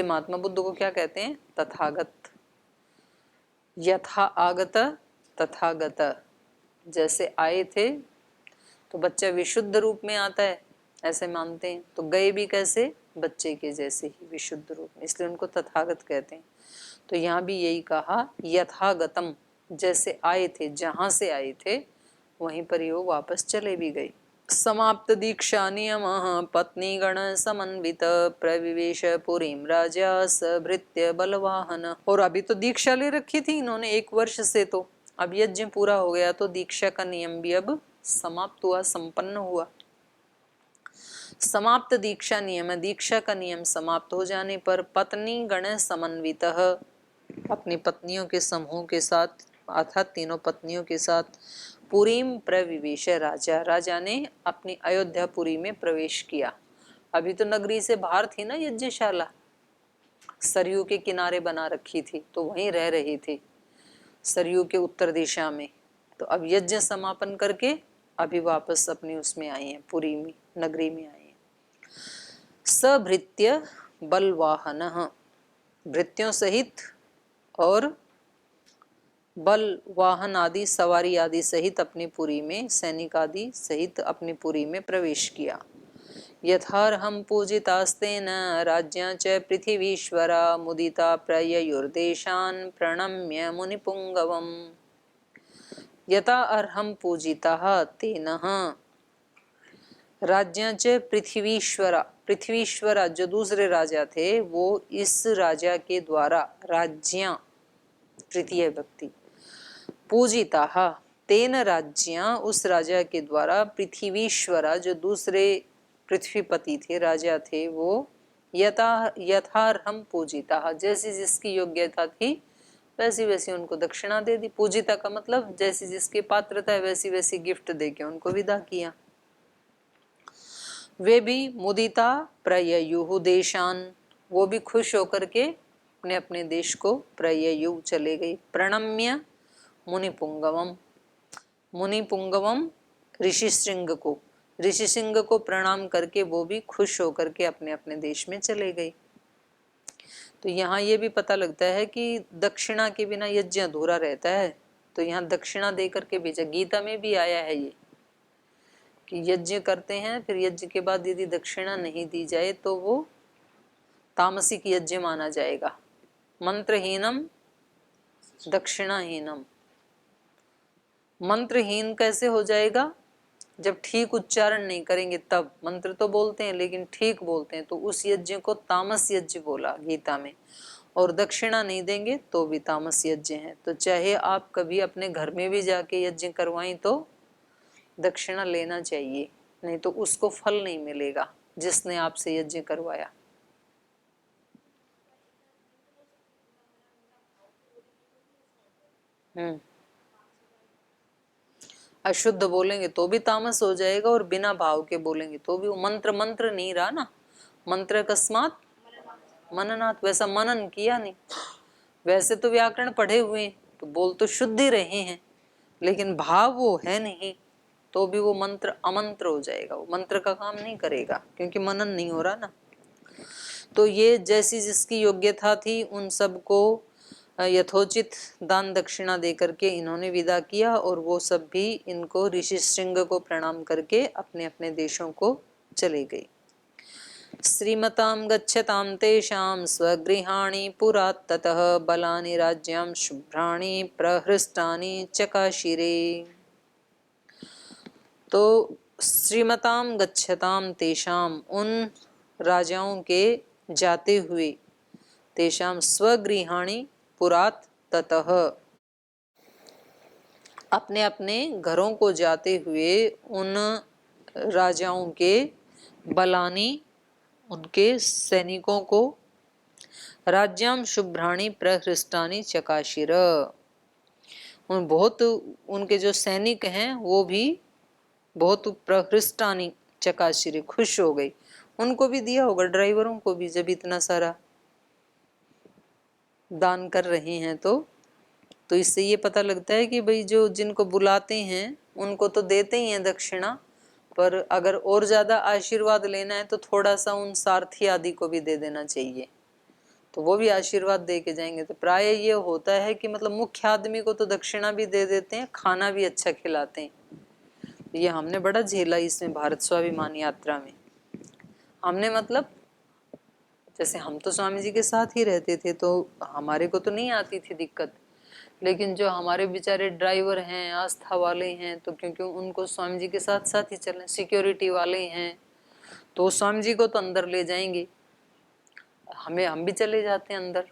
महात्मा बुद्ध को क्या कहते हैं? तथागत। यथा आगत तथागत, जैसे आए थे तो बच्चा विशुद्ध रूप में आता है ऐसे मानते हैं, तो गए भी कैसे? बच्चे के जैसे ही विशुद्ध रूप में, इसलिए उनको तथागत कहते हैं। तो यहाँ भी यही कहा, यथागतम, जैसे आए थे, जहां से आए थे वहीं पर ही वो वापस चले भी गए। समाप्त दीक्षा नियम पत्नी गण समन्वित प्रविवेश पुरीम राजा सभृत्य बलवाहन। और अभी तो दीक्षा ले रखी थी इन्होंने 1 वर्ष से, तो अब यज्ञ पूरा हो गया तो दीक्षा का नियम भी अब समाप्त हुआ, संपन्न हुआ। समाप्त दीक्षा नियम, दीक्षा का नियम समाप्त हो जाने पर पत्नी गण समन्वित, अपनी पत्नियों के समूह के साथ अर्थात तीनों पत्नियों के साथ पुरीम प्रविवेश राजा, राजा ने अपनी अयोध्यापुरी में प्रवेश किया। अभी तो नगरी से बाहर थी ना यज्ञशाला, सरयू के किनारे बना रखी थी, तो वहीं रह रही थी सरयू के उत्तर दिशा में। तो अब यज्ञ समापन करके अभी वापस अपनी उसमें आई हैं, पुरी में, नगरी में आई हैं। सभृत्य बलवाहन, भृत्यों सहित और बल वाहन आदि सवारी आदि सहित अपनी पुरी में, सैनिक आदि सहित अपनी पुरी में प्रवेश किया। यथार्हं पूजितास्तेन राज्ञा च पृथिवीश्वरा मुदिता प्रययुर्देशान् प्रणम्य मुनिपुंगवम्। यथा अर्हं पूजिताः तेन राज्ञा च पृथ्वीश्वरा, पृथ्वीश्वरा जो दूसरे राजा थे वो इस राजा के द्वारा, राज्ञा तृतीय व्यक्ति, पूजिताः तेन राज्ञा उस राजा के द्वारा, पृथ्वीश्वरा जो दूसरे पृथ्वीपति थे, राजा थे, वो यथार्हं पूजिताः, जैसी जिसकी योग्यता थी वैसी वैसी उनको दक्षिणा दे दी। पूजिता का मतलब जैसी जिसकी पात्रता है वैसी वैसी गिफ्ट देके उनको विदा किया। वे भी मुदिता प्रययुः देशान, वो भी खुश होकर के अपने अपने देश को प्रययु चले गए। प्रणम्य मुनिपुंगवम, मुनिपुंगवम ऋषिशृंग को, ऋषिशृंग को प्रणाम करके वो भी खुश होकर के अपने अपने देश में चले गए। तो यहाँ ये भी पता लगता है कि दक्षिणा के बिना यज्ञ अधूरा रहता है, तो यहाँ दक्षिणा दे करके भेजा। गीता में भी आया है ये कि यज्ञ करते हैं, फिर यज्ञ के बाद यदि दक्षिणा नहीं दी जाए तो वो तामसिक यज्ञ माना जाएगा। मंत्रहीनम दक्षिणाहीनम, मंत्रहीन कैसे हो जाएगा? जब ठीक उच्चारण नहीं करेंगे तब। मंत्र तो बोलते हैं लेकिन ठीक बोलते हैं, तो उस यज्ञ को तामस यज्ञ बोला गीता में। और दक्षिणा नहीं देंगे तो भी तामस यज्ञ है। तो चाहे आप कभी अपने घर में भी जाके यज्ञ करवाएं तो दक्षिणा लेना चाहिए, नहीं तो उसको फल नहीं मिलेगा जिसने आपसे यज्ञ करवाया। अशुद्ध बोलेंगे तो भी तामस हो जाएगा, और बिना भाव के बोलेंगे तो भी वो मंत्र मंत्र नहीं रहा ना। मंत्र अकस्मात मननात्, वैसा मनन किया नहीं। वैसे तो व्याकरण पढ़े हुए हैं तो बोल तो शुद्ध ही रहे हैं, लेकिन भाव वो है नहीं, तो भी वो मंत्र अमंत्र हो जाएगा, वो मंत्र का काम नहीं करेगा क्योंकि मनन नहीं हो रहा ना। तो ये जैसी जिसकी योग्यता थी उन सबको यथोचित दान दक्षिणा दे करके इन्होंने विदा किया, और वो सब भी इनको ऋषिशृंग को प्रणाम करके अपने अपने देशों को चले गए। श्रीमतां गच्छतां तेषां स्वगृहाणि पुरात् ततः बलानि राज्यां शुभ्राणि प्रहृष्टानि चकाशिरे। तो श्रीमतां गच्छतां तेषां, उन राजाओं के जाते हुए, तेषां स्वगृहाणि पुरात् ततः, अपने अपने घरों को जाते हुए उन राजाओं के, बलानी उनके सैनिकों को, राज्याम शुभ्राणि प्रहृष्टानि चकाशिर, उन बहुत उनके जो सैनिक हैं वो भी बहुत प्रहृष्टानि चकाशिरे, खुश हो गई। उनको भी दिया होगा, ड्राइवरों को भी, जब इतना सारा दान कर रहे हैं तो इससे ये पता लगता है कि भाई जो जिनको बुलाते हैं उनको तो देते ही हैं दक्षिणा, पर अगर और ज्यादा आशीर्वाद लेना है तो थोड़ा सा उन सारथी आदि को भी दे देना चाहिए, तो वो भी आशीर्वाद दे के जाएंगे। तो प्राय ये होता है कि मतलब मुख्य आदमी को तो दक्षिणा भी दे देते हैं, खाना भी अच्छा खिलाते हैं। ये हमने बड़ा झेला इसमें भारत स्वाभिमान यात्रा में। हमने मतलब जैसे हम तो स्वामी जी के साथ ही रहते थे तो हमारे को तो नहीं आती थी दिक्कत, लेकिन जो हमारे बेचारे ड्राइवर हैं, आस्था वाले हैं, तो क्योंकि उनको स्वामी जी के साथ साथ ही चलना, सिक्योरिटी वाले हैं तो स्वामी जी को तो अंदर ले जाएंगे, हमें हम भी चले जाते हैं अंदर।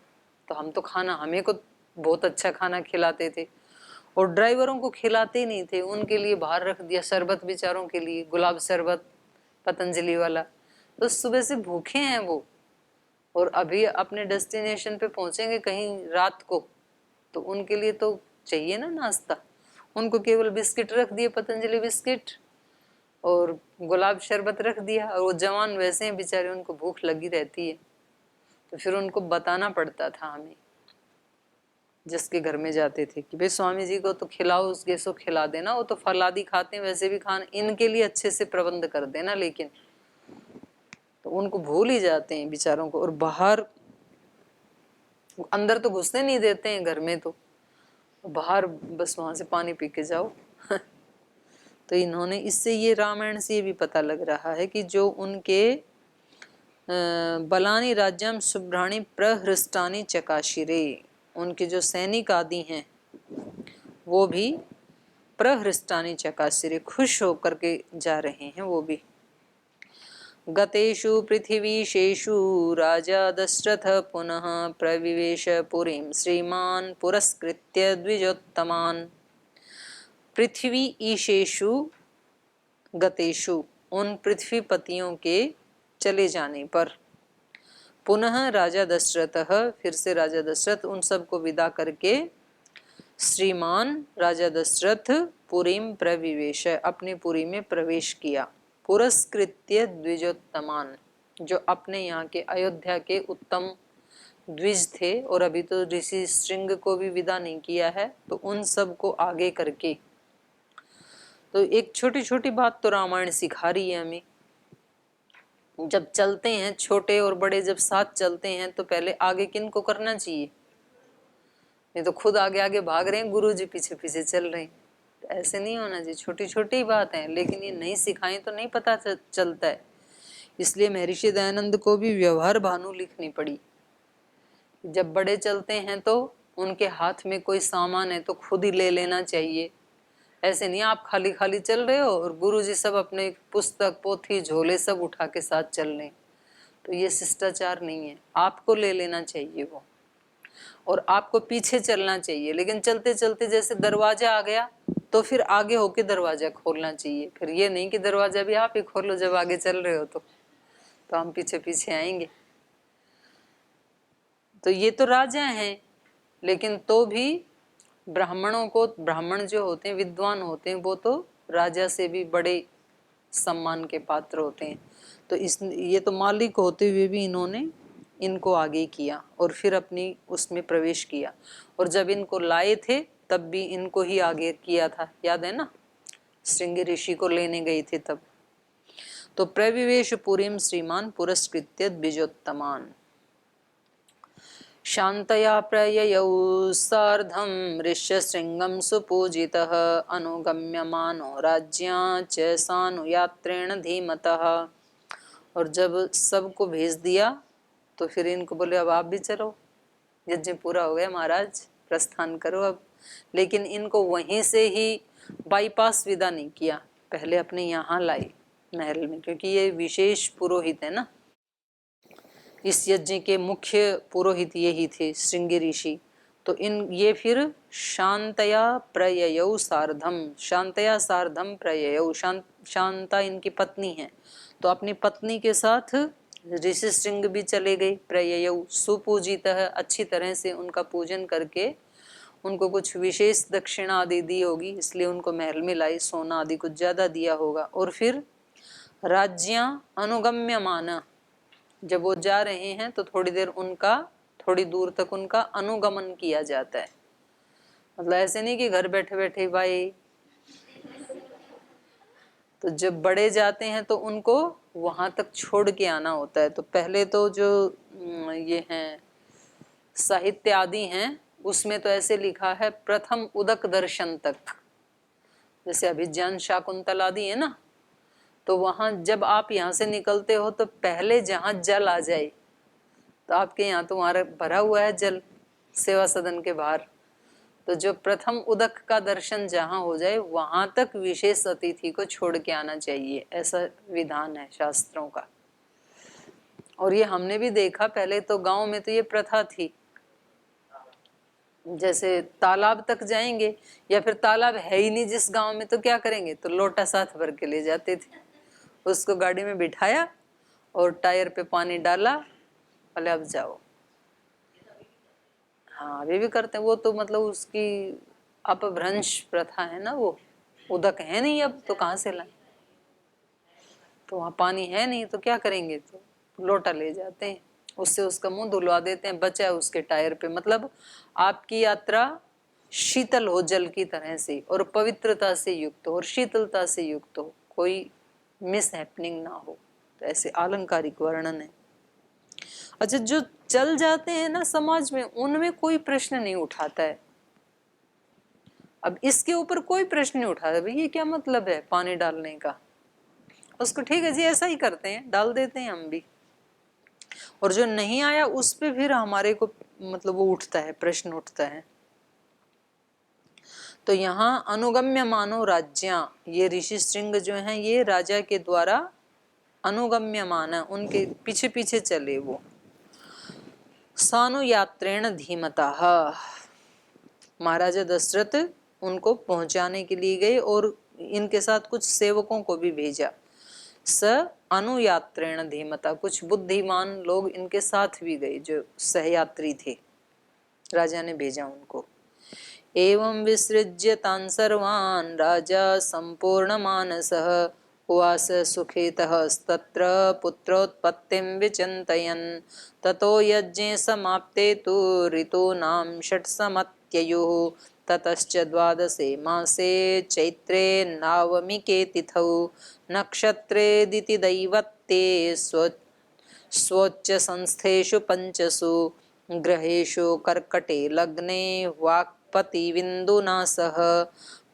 तो हम तो खाना, हमें को बहुत अच्छा खाना खिलाते थे और ड्राइवरों को खिलाते ही नहीं थे, उनके लिए बाहर रख दिया शरबत, बेचारों के लिए गुलाब शरबत पतंजलि वाला। तो सुबह से भूखे हैं वो, और अभी अपने डेस्टिनेशन पे पहुंचेंगे कहीं रात को, तो उनके लिए तो चाहिए ना नाश्ता। उनको केवल बिस्किट रख दिए, पतंजलि बिस्किट और गुलाब शरबत रख दिया, और वो जवान वैसे हैं बेचारे, उनको भूख लगी रहती है। तो फिर उनको बताना पड़ता था हमें, जिसके घर में जाते थे, कि भाई स्वामी जी को तो खिलाओ, उसके सो खिला देना, वो तो फल आदि खाते हैं, वैसे भी खाना इनके लिए अच्छे से प्रबंध कर देना। लेकिन तो उनको भूल ही जाते हैं बेचारों को, और बाहर अंदर तो घुसने नहीं देते हैं घर में, तो बाहर बस वहां से पानी पी के जाओ। तो इन्होंने, इससे ये रामायण से भी पता लग रहा है कि जो उनके बलानी राज्यम सुभ्राणी प्रहृष्टानी चकाशिरे, उनके जो सैनिक आदि हैं वो भी प्रहृष्टानी चकाशिरे, खुश होकर के जा रहे हैं वो भी। गतेषु पृथिवीशेषु राजा दशरथ पुनः प्रविवेश पुरीं श्रीमान् पुरस्कृत्य द्विजोत्तमान्। पृथ्वी ईशेषु गतेषु, उन पृथ्वीपतियों के चले जाने पर, पुनः राजा दशरथ, फिर से राजा दशरथ उन सबको विदा करके, श्रीमान राजा दशरथ पुरीं प्रविवेश, अपनी पुरी में प्रवेश किया, पुरस्कृत्य द्विजोत्तमान, जो अपने यहाँ के अयोध्या के उत्तम द्विज थे, और अभी तो ऋषि श्रृंग को भी विदा नहीं किया है, तो उन सब को आगे करके। तो एक छोटी छोटी बात तो रामायण सिखा रही है हमें, जब चलते हैं छोटे और बड़े जब साथ चलते हैं तो पहले आगे किन को करना चाहिए, नहीं तो खुद आगे आगे भाग रहे हैं, गुरु जी पीछे पीछे चल रहे हैं। तो ऐसे नहीं होना चाहिए, छोटी छोटी बात है, लेकिन ये नहीं सिखाएं तो नहीं पता चलता है। इसलिए महर्षि दयानंद को भी व्यवहार भानु लिखनी पड़ी। जब बड़े चलते हैं तो उनके हाथ में कोई सामान है तो खुद ही ले लेना चाहिए। ऐसे नहीं आप खाली खाली चल रहे हो और गुरुजी सब अपने पुस्तक पोथी झोले सब उठा के साथ चल रहे, तो ये शिष्टाचार नहीं है। आपको ले लेना चाहिए वो, और आपको पीछे चलना चाहिए। लेकिन चलते चलते जैसे दरवाजा आ गया तो फिर आगे होके दरवाजा खोलना चाहिए। फिर ये नहीं कि दरवाजा भी आप ही खोलो जब आगे चल रहे हो, तो हम पीछे पीछे आएंगे। तो ये तो राजा हैं, लेकिन तो भी ब्राह्मणों को, ब्राह्मण जो होते हैं विद्वान होते हैं, वो तो राजा से भी बड़े सम्मान के पात्र होते हैं। तो ये तो मालिक होते हुए भी इन्होंने इनको आगे किया और फिर अपनी उसमें प्रवेश किया। और जब इनको लाए थे तब भी इनको ही आगे किया था, याद है ना, श्रृंगी ऋषि को लेने गए थे तब। तो प्रविवेश पुरीम श्रीमान पुरस्कृत्य द्विजोत्तमान। शान्तया प्रययौ सार्धं ऋष्यशृङ्गं सुपूजितः अनुगम्यमानो राज्ञा च सानुयात्रेण धीमतः। और जब सबको भेज दिया तो फिर इनको बोले अब आप भी चलो, यज्ञ पूरा हो गया महाराज, प्रस्थान करो अब। लेकिन इनको वहीं से ही बाईपास विदा नहीं किया, पहले अपने यहाँ लाए महल में, क्योंकि ये विशेष पुरोहित है ना, इस यज्ञ के मुख्य पुरोहित यही थे श्रृंगी ऋषि। तो ये फिर शांतया प्रययौ सार्धम, शांतया सार्धम प्रययौ, शांता इनकी पत्नी है, तो अपनी पत्नी के साथ ऋषि श्रृंग भी चले गए। प्रययौ सुपूजित है, अच्छी तरह से उनका पूजन करके उनको कुछ विशेष दक्षिणा आदि दी होगी, इसलिए उनको महल में लाई, सोना आदि कुछ ज्यादा दिया होगा। और फिर राज्यां अनुगम्यमाना, जब वो जा रहे हैं तो थोड़ी देर उनका, थोड़ी दूर तक उनका अनुगमन किया जाता है। मतलब ऐसे नहीं कि घर बैठे बैठे भाई, तो जब बड़े जाते हैं तो उनको वहां तक छोड़ के आना होता है। तो पहले तो जो ये हैं साहित्य आदि हैं उसमें तो ऐसे लिखा है प्रथम उदक दर्शन तक, जैसे अभिज्ञान शाकुंतल आदि है ना, तो वहां जब आप यहाँ से निकलते हो तो पहले जहां जल आ जाए, तो आपके यहाँ तो वहां भरा हुआ है जल सेवा सदन के बाहर, तो जो प्रथम उदक का दर्शन जहां हो जाए वहां तक विशेष अतिथि को छोड़ के आना चाहिए, ऐसा विधान है शास्त्रों का। और ये हमने भी देखा, पहले तो गांव में तो ये प्रथा थी, जैसे तालाब तक जाएंगे या फिर तालाब है ही नहीं जिस गांव में, तो क्या करेंगे, तो लोटा साथ भर के ले जाते थे, उसको गाड़ी में बिठाया और टायर पे पानी डाला, बोले अब जाओ। हाँ अभी भी करते हैं वो, तो मतलब उसकी अपभ्रंश प्रथा है ना, वो उदक है नहीं अब तो कहाँ से लाए, तो वहाँ पानी है नहीं तो क्या करेंगे, तो लोटा ले जाते हैं, उससे उसका मुंह धुलवा देते हैं, बचा है उसके टायर पे। मतलब आपकी यात्रा शीतल हो जल की तरह से, और पवित्रता से युक्त हो और शीतलता से युक्त हो, कोई मिस हैपनिंग ना हो, तो ऐसे आलंकारिक वर्णन है। अच्छा, जो चल जाते हैं ना समाज में, उनमें कोई प्रश्न नहीं उठाता है, अब इसके ऊपर कोई प्रश्न नहीं उठाता, भाई ये क्या मतलब है पानी डालने का, उसको ठीक है जी ऐसा ही करते हैं, डाल देते हैं हम भी। और जो नहीं आया उस पे फिर हमारे को मतलब वो उठता है, प्रश्न उठता है। तो यहाँ अनुगम्य मानो राज्या, ये ऋषि श्रृंग जो हैं ये राजा के द्वारा अनुगम्य माना, उनके पीछे पीछे चले वो। सानुयात्रेण धीमता, महाराजा दशरथ उनको पहुंचाने के लिए गए और इनके साथ कुछ सेवकों को भी भेजा। स अनुयात्रेण धीमता, कुछ बुद्धिमान लोग इनके साथ भी गए जो सहयात्री थे, राजा ने भेजा उनको। एवं विसृज्य तान् सर्वान् राजा संपूर्ण मानसः उवास सुखेतस्तत्र पुत्रोत्पत्तिं विचिन्तयन्। ततो यज्ञे समाप्ते तु ऋतूनां षट्समत्ययुः। ततश्च द्वादशे मासे चैत्रे नवमिके तिथौ नक्षत्रेदिति दैवत्ये स्वोच्च संस्थेषु पंचसु ग्रहेषु कर्कटे लग्ने वाक्पतिविन्दुना सह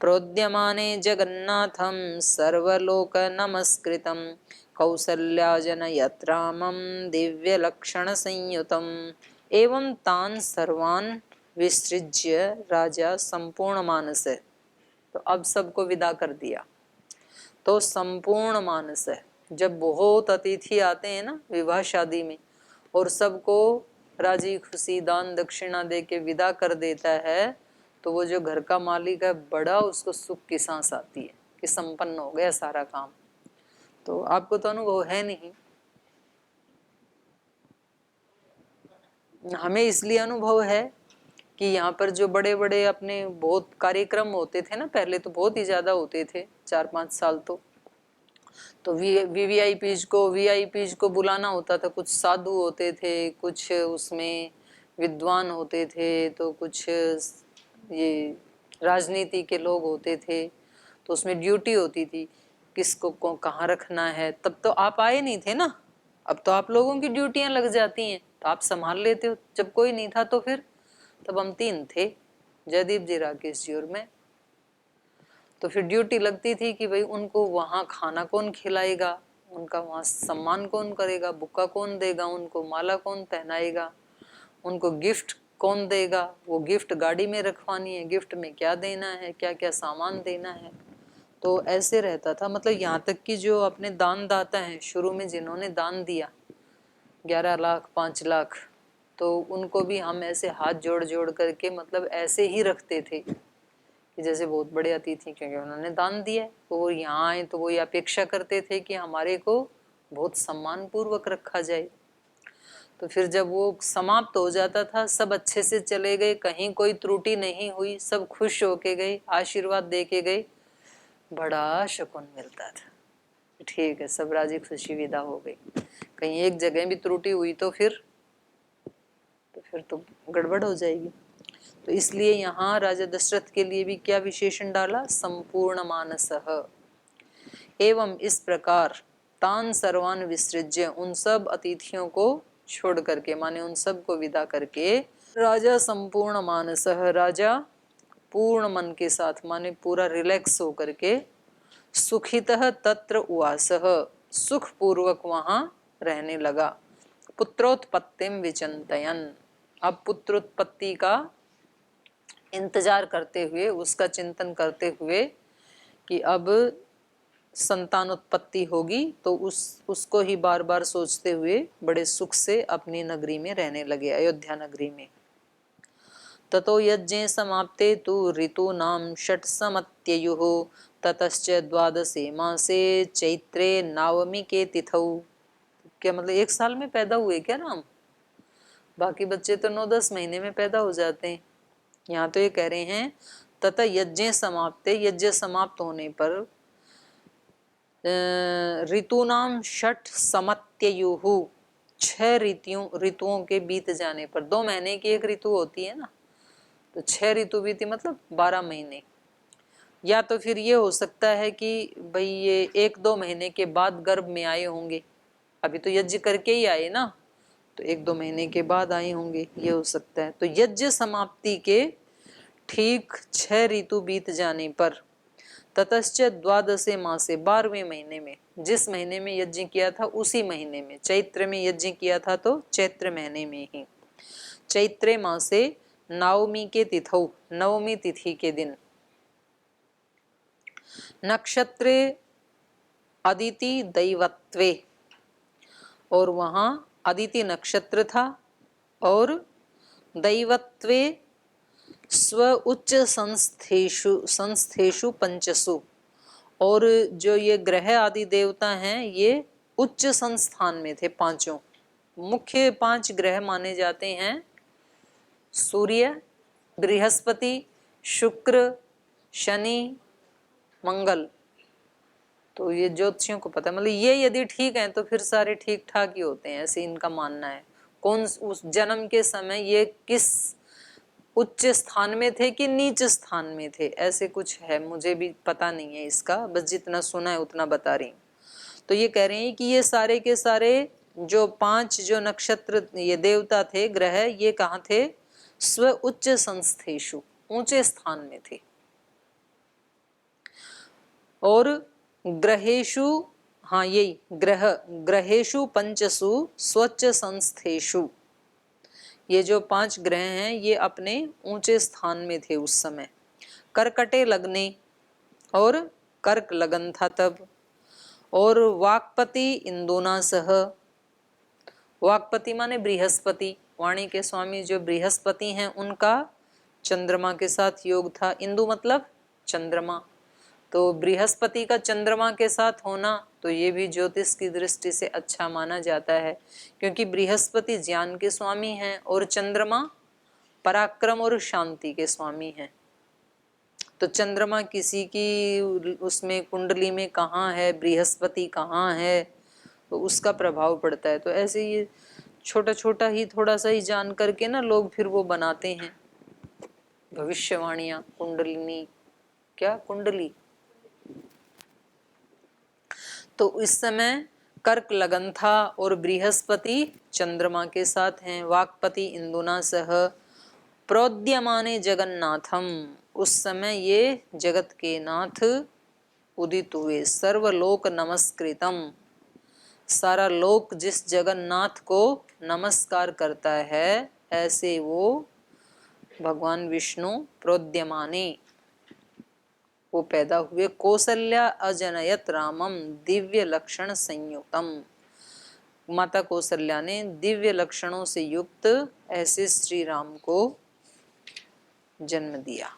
प्रोद्यमाने जगन्नाथं सर्वलोकनमस्कृतं कौसल्याजनयत् रामं दिव्यलक्षणसंयुतम्। एवं तान् सर्वान् विसृज्य राजा संपूर्ण मानस है, तो अब सबको विदा कर दिया। तो संपूर्ण मानस है, जब बहुत अतिथि आते हैं ना विवाह शादी में, और सबको राजी खुशी दान दक्षिणा दे के विदा कर देता है, तो वो जो घर का मालिक है बड़ा उसको सुख की सांस आती है कि संपन्न हो गया सारा काम। तो आपको तो अनुभव है नहीं, हमें इसलिए अनुभव है कि यहाँ पर जो बड़े बड़े अपने बहुत कार्यक्रम होते थे ना, पहले तो बहुत ही ज्यादा होते थे, 4-5 साल तो वीवीआईपीज को बुलाना होता था, कुछ साधु होते थे, कुछ उसमें विद्वान होते थे, तो कुछ ये राजनीति के लोग होते थे, तो उसमें ड्यूटी होती थी किसको को कहाँ रखना है। तब तो आप आए नहीं थे ना, अब तो आप लोगों की ड्यूटियां लग जाती हैं तो आप संभाल लेते हो। जब कोई नहीं था तो फिर तब हम 3 थे, जयदीप जी, राकेश जी और मैं, तो फिर ड्यूटी लगती थी कि भाई उनको वहाँ खाना कौन खिलाएगा, उनका वहाँ सम्मान कौन करेगा, बुक्का कौन देगा, उनको माला कौन पहनाएगा, उनको गिफ्ट कौन देगा, वो गिफ्ट गाड़ी में रखवानी है, गिफ्ट में क्या देना है, क्या क्या सामान देना है। तो ऐसे रहता था। मतलब यहाँ तक कि जो अपने दान दाता हैं, शुरू में जिन्होंने दान दिया 11 लाख 5 लाख, तो उनको भी हम ऐसे हाथ जोड़ जोड़ करके मतलब ऐसे ही रखते थे कि जैसे बहुत बड़े अतिथि, क्योंकि उन्होंने दान दिया है, तो वो यहाँ आए तो वो ये अपेक्षा करते थे कि हमारे को बहुत सम्मान पूर्वक रखा जाए। तो फिर जब वो समाप्त हो जाता था, सब अच्छे से चले गए, कहीं कोई त्रुटि नहीं हुई, सब खुश होके गए, आशीर्वाद दे के गए, बड़ा सुकून मिलता था। ठीक है, सब राजी खुशी विदा हो गई। कहीं एक जगह भी त्रुटि हुई तो फिर गड़बड़ हो जाएगी। तो इसलिए यहाँ राजा दशरथ के लिए भी क्या विशेषण डाला, संपूर्ण मानसः। एवं इस प्रकार तान सर्वान विसृज्य, उन सब अतिथियों को छोड़ करके, माने उन सब को विदा करके, राजा संपूर्ण मानसः, राजा पूर्ण मन के साथ माने पूरा रिलैक्स होकर के, सुखितः तत्र उवासः, सुख पूर्वक वहां रहने लगा, पुत्रोत्पत्तिम विचिंतयन्, अब पुत्रोत्पत्ति का इंतजार करते हुए, उसका चिंतन करते हुए कि अब संतान उत्पत्ति होगी, तो उसको ही बार बार सोचते हुए बड़े सुख से अपनी नगरी में रहने लगे, अयोध्या नगरी में। ततो यज्ञे समाप्ते तु ऋतूनां षट्समत्ययुः, ततश्च द्वादशे मासे चैत्रे नवमी के तिथौ। क्या मतलब 1 साल में पैदा हुए क्या राम? बाकी बच्चे तो 9-10 महीने में पैदा हो जाते हैं। यहाँ तो ये कह रहे हैं तथा यज्ञ समाप्ते, यज्ञ समाप्त होने पर ऋतूनाम षट समत्ययुः, 6 ऋतुओं के बीत जाने पर, 2 महीने की एक ऋतु होती है ना, तो 6 ऋतु बीती मतलब 12 महीने। या तो फिर ये हो सकता है कि भाई ये 1-2 महीने के बाद गर्भ में आए होंगे, अभी तो यज्ञ करके ही आए ना, तो 1-2 महीने के बाद आए होंगे, ये हो सकता है। तो यज्ञ समाप्ति के ठीक 6 ऋतु बीत जाने पर, ततश्च द्वादशे मासे, 12वें महीने में, जिस महीने में यज्ञ किया था उसी महीने में, चैत्र में यज्ञ किया था तो चैत्र महीने में ही, चैत्रे मासे नवमी के तिथौ, नवमी तिथि के दिन, नक्षत्रे अदिति दैवत्वे, और वहां अदिति नक्षत्र था, और दैवत्वे स्व उच्च संस्थेषु पंचसु, और जो ये ग्रह आदि देवता हैं ये उच्च संस्थान में थे, पांचों मुख्य 5 ग्रह माने जाते हैं, सूर्य, बृहस्पति, शुक्र, शनि, मंगल। तो ये ज्योतिषियों को पता है, मतलब ये यदि ठीक है तो फिर सारे ठीक ठाक ही होते हैं, ऐसे इनका मानना है। कौन उस जन्म के समय ये किस उच्च स्थान में थे कि नीच स्थान में थे, ऐसे कुछ है, मुझे भी पता नहीं है इसका, बस जितना सुना है उतना बता रही हूँ। तो ये कह रहे हैं कि ये सारे के सारे जो 5 जो नक्षत्र ये देवता थे, ग्रह, ये कहाँ थे? स्व उच्च संस्थेषु, ऊंचे स्थान में थे। और ग्रहेषु, हाँ यही ग्रहेषु पंचसु स्वच्छ संस्थेषु, ये जो 5 ग्रह हैं ये अपने ऊंचे स्थान में थे उस समय। कर्कटे लगने, और कर्क लगन था तब। और वाक्पति इंदुना सह, वाक्पति माने बृहस्पति, वाणी के स्वामी जो बृहस्पति हैं उनका चंद्रमा के साथ योग था। इंदु मतलब चंद्रमा, तो बृहस्पति का चंद्रमा के साथ होना तो ये भी ज्योतिष की दृष्टि से अच्छा माना जाता है, क्योंकि बृहस्पति ज्ञान के स्वामी हैं और चंद्रमा पराक्रम और शांति के स्वामी हैं। तो चंद्रमा किसी की उसमें कुंडली में कहाँ है, बृहस्पति कहाँ है, तो उसका प्रभाव पड़ता है। तो ऐसे ये छोटा छोटा ही थोड़ा सा ही जान करके ना लोग फिर वो बनाते हैं भविष्यवाणियां, कुंडलिनी, क्या कुंडली। तो इस समय कर्क लगन था और बृहस्पति चंद्रमा के साथ हैं। वाक्पति इंदुना सह प्रोद्यमाने जगन्नाथम, उस समय ये जगत के नाथ उदित हुए। सर्वलोक नमस्कृतम, सारा लोक जिस जगन्नाथ को नमस्कार करता है, ऐसे वो भगवान विष्णु प्रोद्यमाने वो पैदा हुए। कौसल्या अजनयत रामम दिव्य लक्षण संयुक्तम, माता कौसल्या ने दिव्य लक्षणों से युक्त ऐसे श्री राम को जन्म दिया।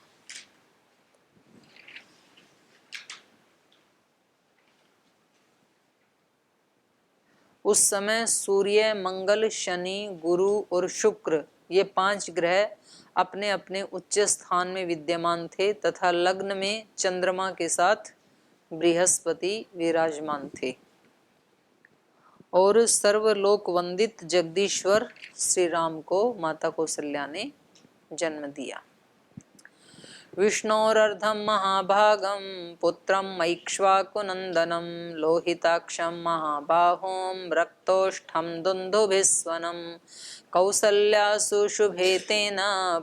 उस समय सूर्य, मंगल, शनि, गुरु और शुक्र, ये 5 ग्रह अपने अपने उच्च स्थान में विद्यमान थे तथा लग्न में चंद्रमा के साथ बृहस्पति विराजमान थे। और सर्वलोक वंदित जगदीश्वर श्री राम को माता कौसल्या ने जन्म दिया। विष्णोरर्धं महाभागं पुत्रं ऐक्ष्वाकुनन्दनं लोहिताक्षं महाबाहों रक्तोष्ठं दुन्दुभिस्वनं कौसल्यासु शुभे तेन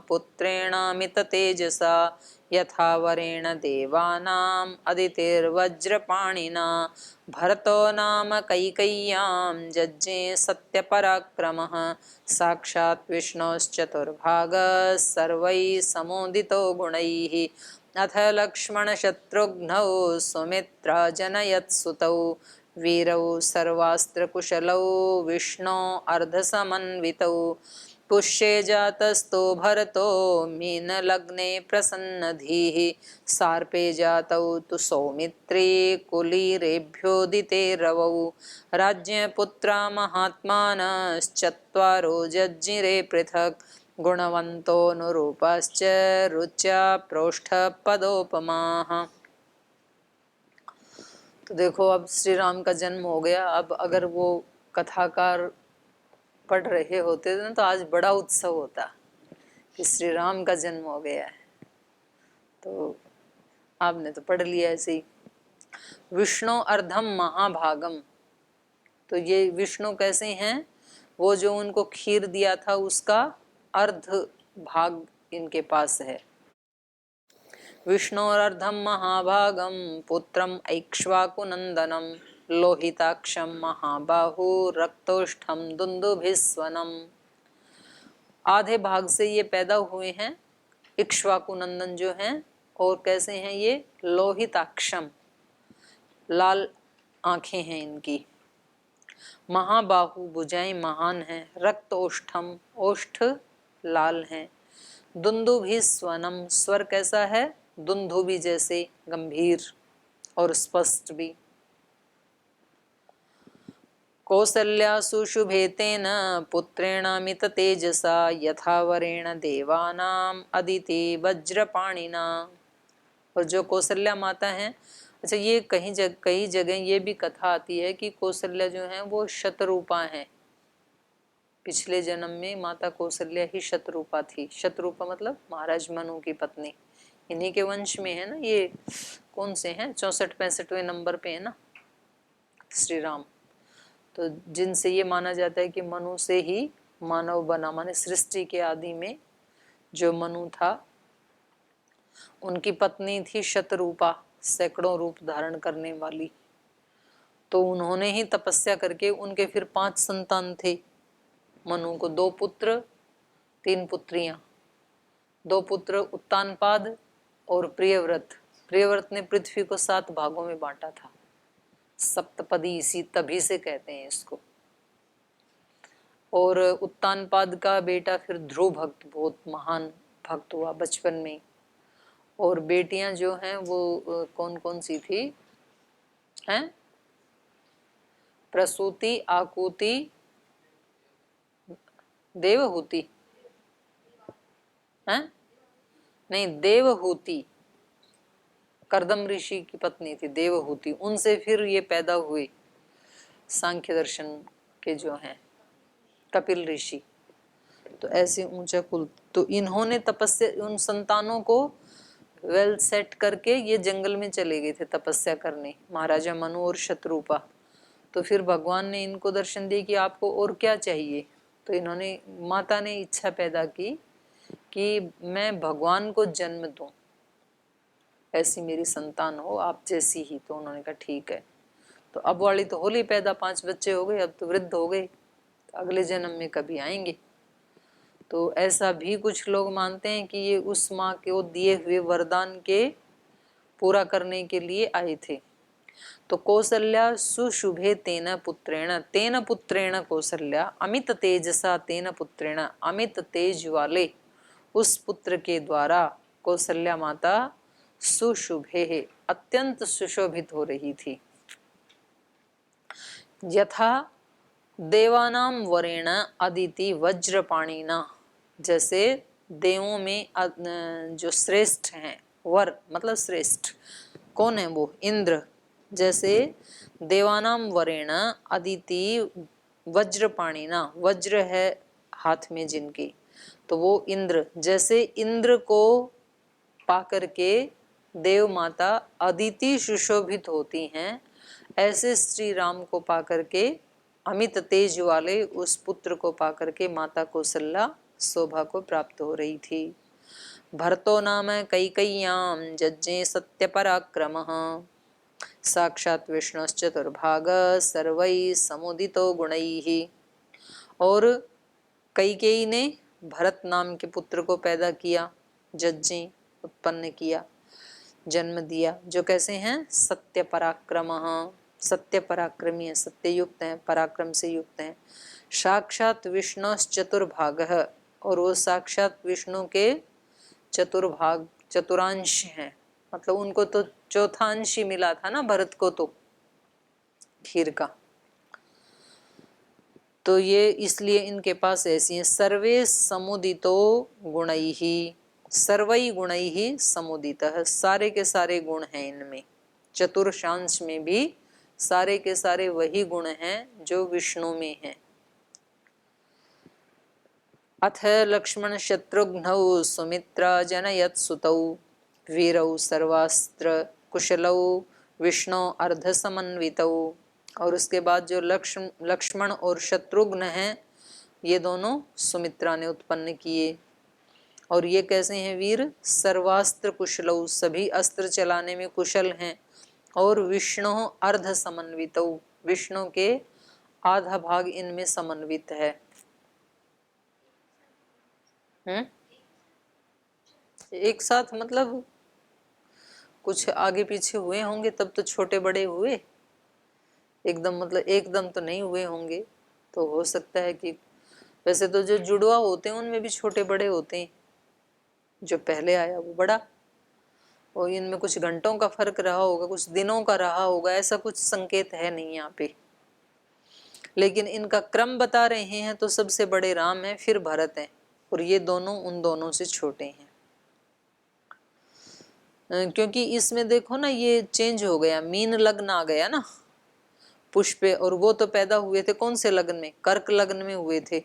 पुत्रेणामित तेजसा यथा वरेण देवानाम् अदितिर्वज्रपाणिना भरतो नाम कैकेय्यां जज्ञे सत्यपराक्रमः साक्षात् विष्णोश्चतुर्भागः सर्वैः समोदितो गुणैः अथ लक्ष्मणशत्रुघ्नौ सुमित्राजनयत्सुतौ वीरौ सर्वास्त्रकुशलौ विष्णो अर्धसमन्वितौ पुष्ये जातस्तो भरतो मीनलग्ने प्रसन्नधीः सार्पे जातौ तु सौमित्रे कुलीरेभ्योदिते रवौ राज्ञपुत्रा महात्मानश्चत्वारो जज्ञिरे पृथक् गुणवन्तोऽनुरूपाश्च रुच्या प्रोष्ठपदोपमाः। तो देखो अब श्री राम का जन्म हो गया। अब अगर वो कथाकार पढ़ रहे होते ना तो आज बड़ा उत्सव होता कि श्री राम का जन्म हो गया है। तो आपने तो पढ़ लिया ऐसे ही। विष्णु अर्धम महाभागम, तो ये विष्णु कैसे हैं? वो जो उनको खीर दिया था उसका अर्ध भाग इनके पास है। विष्णोरर्धम महाभागम पुत्रम ऐक्ष्वाकुनंदनम लोहिताक्षम महाबाहु रक्तोष्ठम दुंदुभिस्वनम। आधे भाग से ये पैदा हुए हैं इक्ष्वाकुनंदन जो हैं, और कैसे हैं ये? लोहिताक्षम, लाल आंखें हैं इनकी। महाबाहु, भुजाएं महान हैं। रक्त ओष्ठम, ओष्ठ लाल हैं। दुंदुभि स्वनम, स्वर कैसा है? दुंदुभि जैसे गंभीर और स्पष्ट भी। कौसल्यासु शुभे तेन पुत्रेणामित तेजसा यथा वरेण देवानाम अदिति वज्रपाणिना। और जो कौसल्या माता हैं, अच्छा ये कई जगह ये भी कथा आती है कि कौसल्या जो है वो शतरूपा हैं। पिछले जन्म में माता कौसल्या ही शतरूपा थी। शतरूपा मतलब महाराज मनु की पत्नी। इन्हीं के वंश में है ना। ये कौन से हैं? 64-65वें नंबर पे है ना श्री राम। तो जिनसे ये माना जाता है कि मनु से ही मानव बना, माने सृष्टि के आदि में जो मनु था उनकी पत्नी थी शतरूपा, सैकड़ों रूप धारण करने वाली। तो उन्होंने ही तपस्या करके, उनके फिर 5 संतान थे। मनु को 2 पुत्र 3 पुत्रियां। 2 पुत्र उत्तानपाद और प्रियव्रत। प्रियव्रत ने पृथ्वी को 7 भागों में बांटा था। सप्तपदी इसी तभी से कहते हैं इसको। और उत्तानपाद का बेटा फिर ध्रुव भक्त, बहुत महान भक्त हुआ बचपन में। और बेटियां जो हैं वो कौन कौन सी थी? हैं? प्रसूति, आकुति, देवहूति। हैं? नहीं, देवहूति कर्दम ऋषि की पत्नी थी देवहूति। उनसे फिर ये पैदा हुए सांख्य दर्शन के जो हैं कपिल ऋषि। तो ऐसे ऊंचा कुल। तो इन्होंने तपस्या, उन संतानों को वेल सेट करके ये जंगल में चले गए थे तपस्या करने, महाराजा मनु और शत्रुपा। तो फिर भगवान ने इनको दर्शन दिए कि आपको और क्या चाहिए। तो इन्होंने, माता ने इच्छा पैदा की कि मैं भगवान को जन्म दूं, ऐसी मेरी संतान हो आप जैसी ही। तो उन्होंने कहा ठीक है। तो अब वाली तो होली पैदा, 5 बच्चे हो गए, अब तो वृद्ध हो गए, तो अगले जन्म में कभी आएंगे। तो ऐसा भी कुछ लोग मानते हैं कि ये उस माँ के दिए हुए वरदान के पूरा करने के लिए आए थे। तो कौसल्या सुशुभे तेन पुत्रेण कौसल्या अमित तेजसा तेन पुत्रेण, अमित तेज वाले उस पुत्र के द्वारा कौसल्या माता सुशुभे, अत्यंत सुशोभित हो रही थी। यथा देवानाम वरेण अदिति वज्रपाणिना, जैसे देवों में जो श्रेष्ठ हैं, वर मतलब श्रेष्ठ कौन है? वो इंद्र। जैसे देवानाम वरेण अदिति वज्रपाणिना, वज्र है हाथ में जिनकी, तो वो इंद्र, जैसे इंद्र को पाकर के देव माता अदिति सुशोभित होती हैं, ऐसे श्री राम को पाकर के, अमित तेज वाले उस पुत्र को पाकर के माता कौशल्या शोभा को प्राप्त हो रही थी। भरतो नाम कैकेय्याम जज्ञे सत्य पराक्रमः साक्षात विष्णुश्चतुर्भाग सर्वैः समुदितो गुणैः। और कैकेयी ने भरत नाम के पुत्र को पैदा किया, जज्ञे उत्पन्न किया, जन्म दिया, जो कैसे हैं, सत्य पराक्रमः, सत्य पराक्रमी है, सत्य युक्त है, पराक्रम से युक्त है। साक्षात विष्णुश्चतुर्भागः, और वो साक्षात विष्णु के चतुर्भाग, चतुरांश हैं, मतलब उनको तो चौथांश ही मिला था ना भरत को तो खीर का, तो ये इसलिए इनके पास ऐसी है। सर्वे समुदितो गुणैहि, सर्वई गुणैहि समुदितः, सारे के सारे गुण हैं इनमें, चतुर्शांश में भी सारे के सारे वही गुण हैं जो विष्णु में हैं। अथ लक्ष्मण शत्रुघ्नौ सुमित्रा जनयत सुतौ वीरौ सर्वास्त्र कुशलौ विष्णु अर्ध समन्वितौ। और उसके बाद जो लक्ष्मण और शत्रुघ्न हैं, ये दोनों सुमित्रा ने उत्पन्न किए। और ये कैसे हैं वीर, सर्वास्त्र कुशलौ, सभी अस्त्र चलाने में कुशल हैं, और विष्णु अर्ध समन्वितौ, विष्णु के आधा भाग इनमें समन्वित है। एक साथ मतलब कुछ आगे पीछे हुए होंगे तब तो छोटे बड़े हुए, एकदम मतलब एकदम तो नहीं हुए होंगे। तो हो सकता है कि वैसे तो जो जुड़वा होते हैं उनमें भी छोटे बड़े होते हैं, जो पहले आया वो बड़ा, और इनमें कुछ घंटों का फर्क रहा होगा, कुछ दिनों का रहा होगा, ऐसा कुछ संकेत है नहीं यहाँ पे। लेकिन इनका क्रम बता रहे हैं तो सबसे बड़े राम हैं, फिर भरत हैं, और ये दोनों उन दोनों से छोटे हैं। क्योंकि इसमें देखो ना, ये चेंज हो गया, मीन लग्न आ गया ना पुष्पे, और वो तो पैदा हुए थे कौन से लग्न में, कर्क लग्न में हुए थे।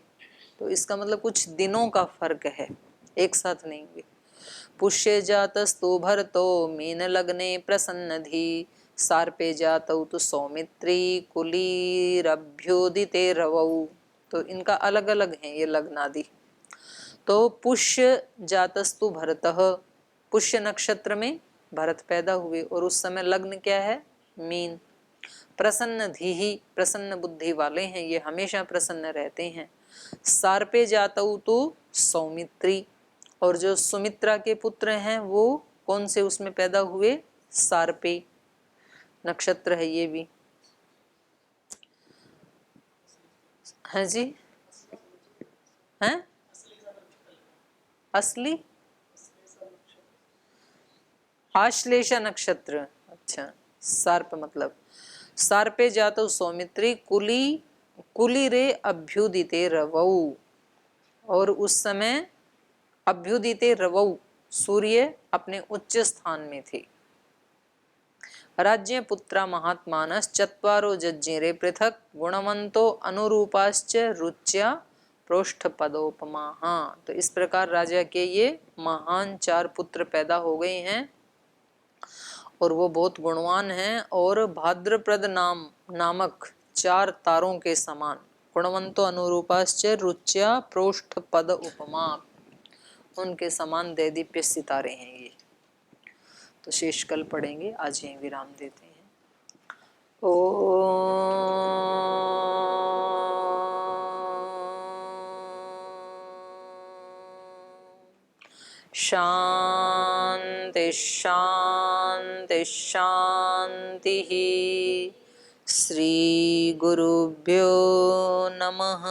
तो इसका मतलब कुछ दिनों का फर्क है, एक साथ नहीं हुए। पुष्य जातस्तु भरतो मीन लग्ने प्रसन्नधि सार्पे जातौ तो सौमित्री कुलीरभ्योदिते रवौ। तो इनका अलग अलग है ये लग्न आदि। तो पुष्य जातस्तु भरतः, पुष्य नक्षत्र में भरत पैदा हुए, और उस समय लग्न क्या है, मीन। प्रसन्न धीहि, प्रसन्न बुद्धि वाले हैं ये, हमेशा प्रसन्न रहते हैं। सार्पे जातौ तो सौमित्री, और जो सुमित्रा के पुत्र हैं वो कौन से उसमें पैदा हुए, सार्पे नक्षत्र है ये भी, है जी, हैं असली आश्लेषा नक्षत्र, अच्छा सार्प मतलब सार्पे जातो सौमित्री कुलीरे अभ्युदिते रवौ, और उस समय अभ्युदिते रवौ, सूर्य अपने उच्च स्थान में थे। राज्य पुत्रा महात्मानस चत्वारो जज्ञिरे पृथक गुणवंतो अनुरूपाश्च रुच्या प्रोष्ठ पदोपमा। हाँ, तो इस प्रकार राजा के ये महान 4 पुत्र पैदा हो गए हैं, और वो बहुत गुणवान हैं, और भाद्रप्रद नामक 4 तारों के समान, गुणवंतो अनुरूपाश्च रुच्या प्रोष्ठ पद उपमा, उनके समान दैदीप्य सितारे हैं ये। तो शेष कल पढ़ेंगे, आज यहीं विराम देते हैं। शांति शांति शांति। श्री गुरुभ्यो नमः।